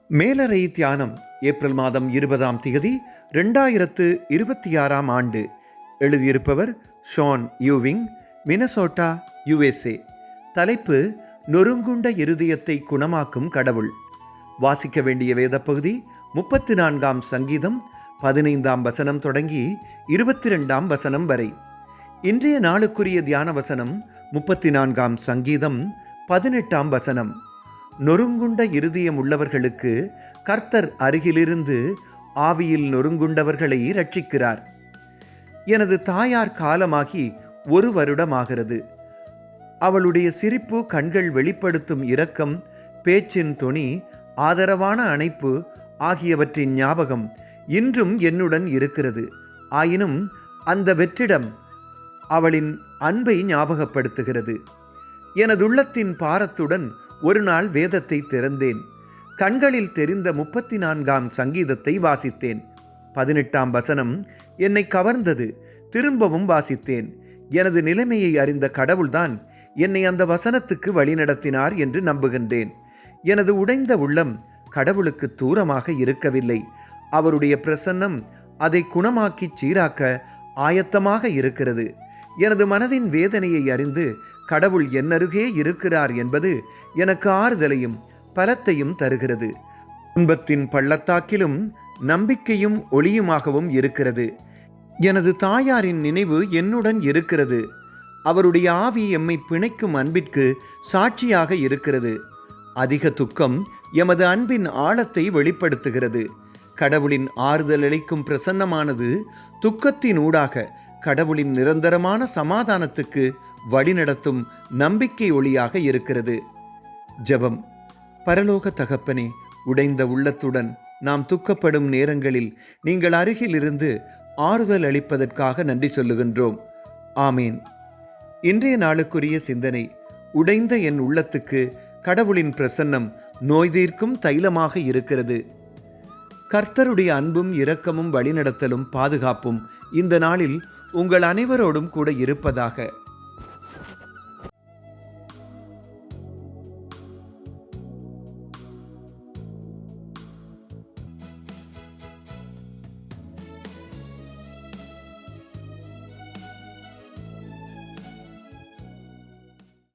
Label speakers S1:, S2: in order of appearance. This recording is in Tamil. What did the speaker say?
S1: மேலறை தியானம் ஏப்ரல் மாதம் 20ஆம் தேதி 2026ஆம் ஆண்டு. எழுதியிருப்பவர் ஷான் யூவிங், மினசோட்டா, USA. தலைப்பு: நொறுங்குண்ட இருதயத்தை குணமாக்கும் கடவுள். வாசிக்க வேண்டிய வேத பகுதி 34ஆம் சங்கீதம் 15ஆம் வசனம் தொடங்கி 22ஆம் வசனம் வரை. இன்றைய நாளுக்குரிய தியான வசனம் 34ஆம் சங்கீதம் 18ஆம் வசனம். நொறுங்குண்ட இருதயம் உள்ளவர்களுக்கு கர்த்தர் அருகிலிருந்து ஆவியில் நொறுங்குண்டவர்களை இரட்சிக்கிறார். எனது தாயார் காலமாகி 1 வருடமாகிறது. அவளுடைய சிரிப்பு, கண்கள் வெளிப்படுத்தும் இரக்கம், பேச்சின் தொனி, ஆதரவான அணைப்பு ஆகியவற்றின் ஞாபகம் இன்றும் என்னுடன் இருக்கிறது. ஆயினும் அந்த வெற்றிடம் அவளின் அன்பை ஞாபகப்படுத்துகிறது. எனதுள்ளத்தின் பாரத்துடன் ஒரு நாள் வேதத்தை திறந்தேன். கண்களில் தெரிந்த 34ஆம் சங்கீதத்தை வாசித்தேன். 18ஆம் வசனம் என்னை கவர்ந்தது. திரும்பவும் வாசித்தேன். எனது நிலைமையை அறிந்த கடவுள்தான் என்னை அந்த வசனத்துக்கு வழிநடத்தினார் என்று நம்புகின்றேன். எனது உடைந்த உள்ளம் கடவுளுக்கு தூரமாக இருக்கவில்லை. அவருடைய பிரசன்னம் அதை குணமாக்கி சீராக்க ஆயத்தமாக இருக்கிறது. எனது மனதின் வேதனையை அறிந்து கடவுள் என்னருகே இருக்கிறார் என்பது எனக்கு ஆறுதலையும் பலத்தையும் தருகிறது. துன்பத்தின் பள்ளத்தாக்கிலும் நம்பிக்கையும் ஒளியுமாகவும் இருக்கிறது. எனது தாயாரின் நினைவு என்னுடன் இருக்கிறது. அவருடைய ஆவி எம்மை பிணைக்கும் அன்பிற்கு சாட்சியாக இருக்கிறது. அதிக துக்கம் எமது அன்பின் ஆழத்தை வெளிப்படுத்துகிறது. கடவுளின் ஆறுதல் அளிக்கும் பிரசன்னமானது துக்கத்தின் ஊடாக கடவுளின் நிரந்தரமான சமாதானத்துக்கு வழிநடத்தும் நம்பிக்கை ஒளியாக இருக்கிறது. ஜெபம். பரலோக தகப்பனே, உடைந்த உள்ளத்துடன் நாம் துக்கப்படும் நேரங்களில் நீங்கள் அருகில் இருந்து ஆறுதல் அளிப்பதற்காக நன்றி சொல்லுகின்றோம். ஆமீன். இன்றைய நாளுக்குரிய சிந்தனை: உடைந்த என் உள்ளத்துக்கு கடவுளின் பிரசன்னம் நோய் தீர்க்கும் தைலமாக இருக்கிறது. கர்த்தருடைய அன்பும் இரக்கமும் வழிநடத்தலும் பாதுகாப்பும் இந்த நாளில் உங்கள் அனைவரோடும் கூட இருப்பதாக.